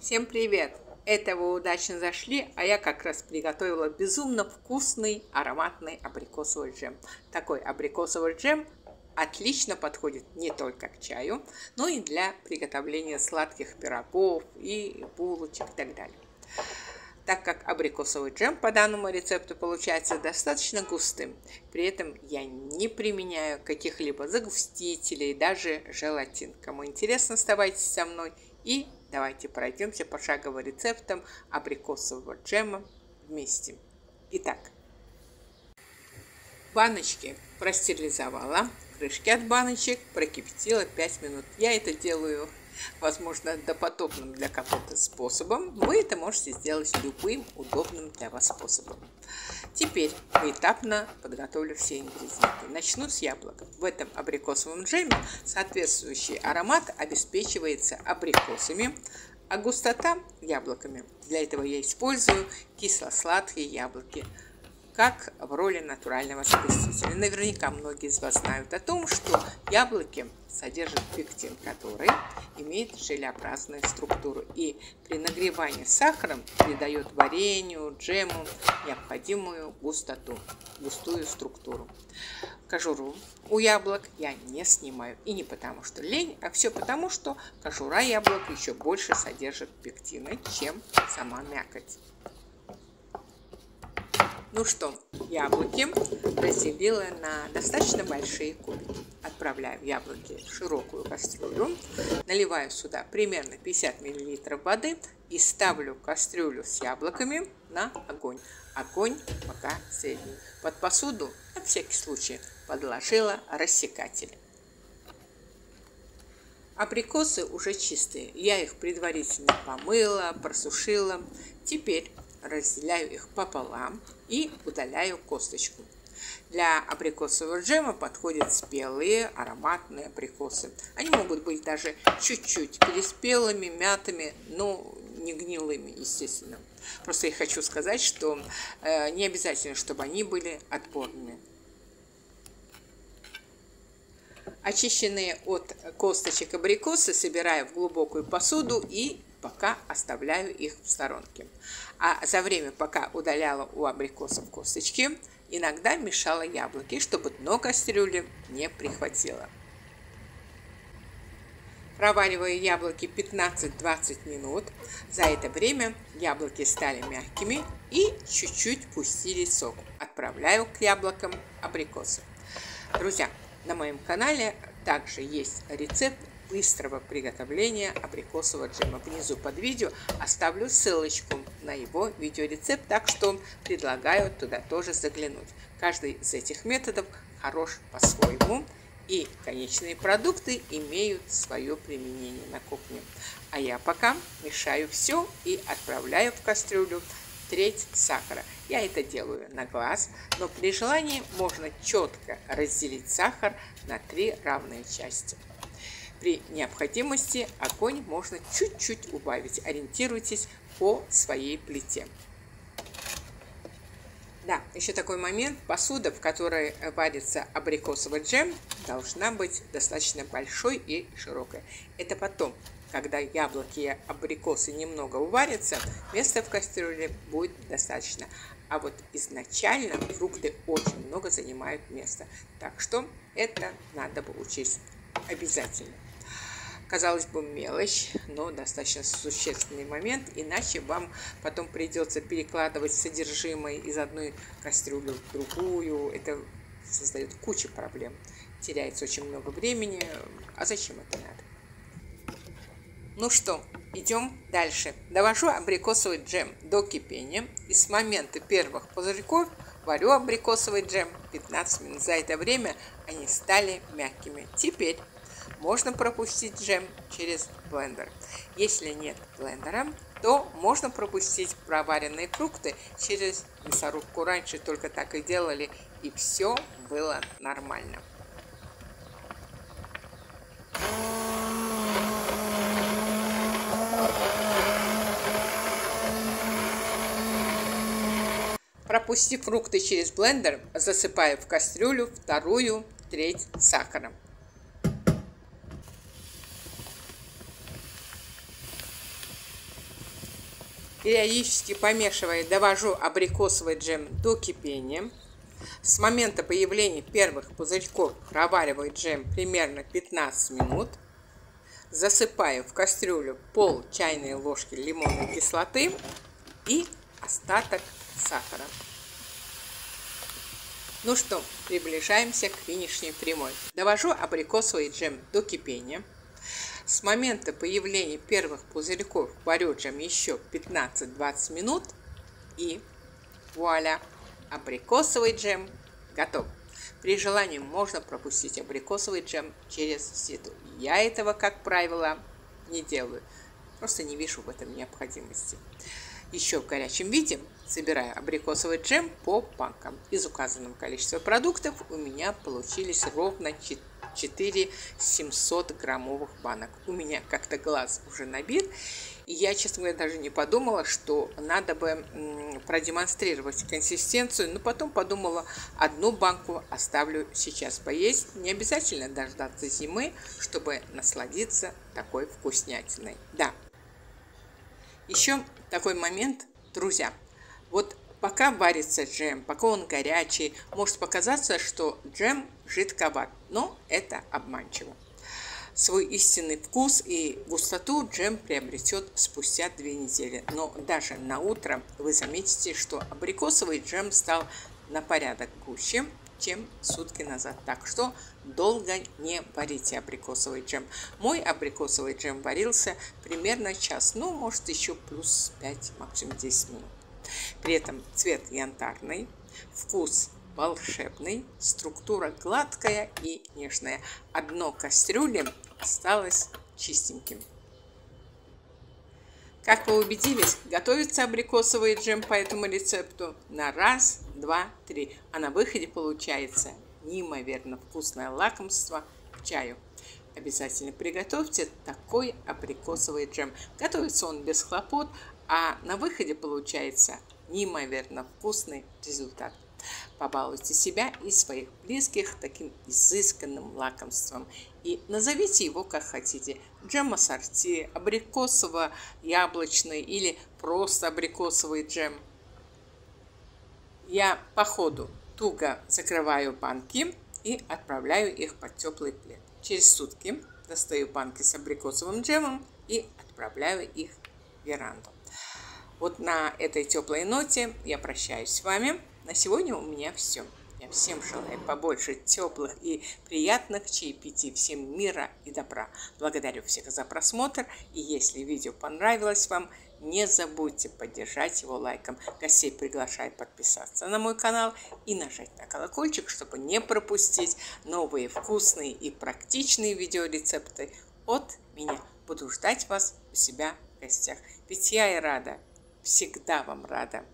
Всем привет! Это вы удачно зашли, а я как раз приготовила безумно вкусный ароматный абрикосовый джем. Такой абрикосовый джем отлично подходит не только к чаю, но и для приготовления сладких пирогов и булочек и так далее. Так как абрикосовый джем по данному рецепту получается достаточно густым, при этом я не применяю каких-либо загустителей, даже желатин. Кому интересно, оставайтесь со мной и давайте пройдемся пошагово рецептом абрикосового джема вместе. Итак, баночки простерилизовала, крышки от баночек прокипятила 5 минут. Я это делаю, возможно, допотопным для кого-то способом. Вы это можете сделать любым удобным для вас способом. Теперь поэтапно подготовлю все ингредиенты. Начну с яблок. В этом абрикосовом джеме соответствующий аромат обеспечивается абрикосами, а густота яблоками. Для этого я использую кисло-сладкие яблоки, как в роли натурального загустителя. Наверняка многие из вас знают о том, что яблоки содержат пектин, который имеет желеобразную структуру и при нагревании сахаром придает варенью, джему необходимую густоту, густую структуру. Кожуру у яблок я не снимаю, и не потому что лень, а все потому, что кожура яблок еще больше содержит пектина, чем сама мякоть. Ну что, яблоки разделила на достаточно большие кубики. Отправляю яблоки в широкую кастрюлю, наливаю сюда примерно 50 мл воды и ставлю кастрюлю с яблоками на огонь. Огонь пока средний. Под посуду, на всякий случай, подложила рассекатель. Абрикосы уже чистые. Я их предварительно помыла, просушила. Теперь разделяю их пополам и удаляю косточку. Для абрикосового джема подходят спелые ароматные абрикосы. Они могут быть даже чуть-чуть переспелыми, мятыми, но не гнилыми, естественно. Просто я хочу сказать, что не обязательно, чтобы они были отборными. Очищенные от косточек абрикосы собираю в глубокую посуду и пока оставляю их в сторонке. А за время, пока удаляла у абрикосов косточки, иногда мешала яблоки, чтобы дно кастрюли не прихватило. Провариваю яблоки 15-20 минут. За это время яблоки стали мягкими и чуть-чуть пустили сок. Отправляю к яблокам абрикосы. Друзья, на моем канале также есть рецепт быстрого приготовления абрикосового джема. Внизу под видео оставлю ссылочку на его видеорецепт, так что предлагаю туда тоже заглянуть. Каждый из этих методов хорош по-своему, и конечные продукты имеют свое применение на кухне. А я пока мешаю все и отправляю в кастрюлю треть сахара. Я это делаю на глаз, но при желании можно четко разделить сахар на 3 равные части. При необходимости огонь можно чуть-чуть убавить. Ориентируйтесь по своей плите. Да, еще такой момент. Посуда, в которой варится абрикосовый джем, должна быть достаточно большой и широкой. Это потом, когда яблоки и абрикосы немного уварятся, места в кастрюле будет достаточно. А вот изначально фрукты очень много занимают места. Так что это надо бы учесть обязательно. Казалось бы, мелочь, но достаточно существенный момент, иначе вам потом придется перекладывать содержимое из одной кастрюли в другую. Это создает кучу проблем. Теряется очень много времени. А зачем это надо? Ну что, идем дальше. Довожу абрикосовый джем до кипения. И с момента первых пузырьков варю абрикосовый джем 15 минут. За это время они стали мягкими. Теперь можно пропустить джем через блендер. Если нет блендера, то можно пропустить проваренные фрукты через мясорубку. Раньше только так и делали, и все было нормально. Пропустив фрукты через блендер, засыпаю в кастрюлю вторую треть сахара. Периодически помешивая, довожу абрикосовый джем до кипения. С момента появления первых пузырьков провариваю джем примерно 15 минут. Засыпаю в кастрюлю пол чайной ложки лимонной кислоты и остаток сахара. Ну что, приближаемся к финишной прямой. Довожу абрикосовый джем до кипения. С момента появления первых пузырьков варю джем еще 15-20 минут. И вуаля! Абрикосовый джем готов. При желании можно пропустить абрикосовый джем через сито. Я этого, как правило, не делаю. Просто не вижу в этом необходимости. Еще в горячем виде собираю абрикосовый джем по банкам. Из указанного количества продуктов у меня получились ровно 4 700-граммовых банок. У меня как-то глаз уже набит. И я, честно говоря, даже не подумала, что надо бы продемонстрировать консистенцию. Но потом подумала, одну банку оставлю сейчас поесть. Не обязательно дождаться зимы, чтобы насладиться такой вкуснятиной. Да. Еще такой момент, друзья. Вот пока варится джем, пока он горячий, может показаться, что джем жидковат, но это обманчиво. Свой истинный вкус и густоту джем приобретет спустя 2 недели. Но даже на утро вы заметите, что абрикосовый джем стал на порядок гуще, чем сутки назад. Так что долго не варите абрикосовый джем. Мой абрикосовый джем варился примерно час, ну, может, еще плюс 5, максимум 10 минут. При этом цвет янтарный, вкус волшебный, структура гладкая и нежная. Дно кастрюли осталось чистеньким. Как вы убедились, готовится абрикосовый джем по этому рецепту на раз, два, три. А на выходе получается неимоверно вкусное лакомство к чаю. Обязательно приготовьте такой абрикосовый джем. Готовится он без хлопот, а на выходе получается неимоверно вкусный результат. Побалуйте себя и своих близких таким изысканным лакомством. И назовите его как хотите. Джем ассорти, абрикосово-яблочный или просто абрикосовый джем. Я по ходу туго закрываю банки и отправляю их под теплый плед. Через сутки достаю банки с абрикосовым джемом и отправляю их в веранду. Вот на этой теплой ноте я прощаюсь с вами. На сегодня у меня все. Я всем желаю побольше теплых и приятных чаепитий. Всем мира и добра. Благодарю всех за просмотр. И если видео понравилось вам, не забудьте поддержать его лайком. Гостей приглашаю подписаться на мой канал и нажать на колокольчик, чтобы не пропустить новые вкусные и практичные видеорецепты от меня. Буду ждать вас у себя в гостях. Ведь я и рада. Всегда вам рада.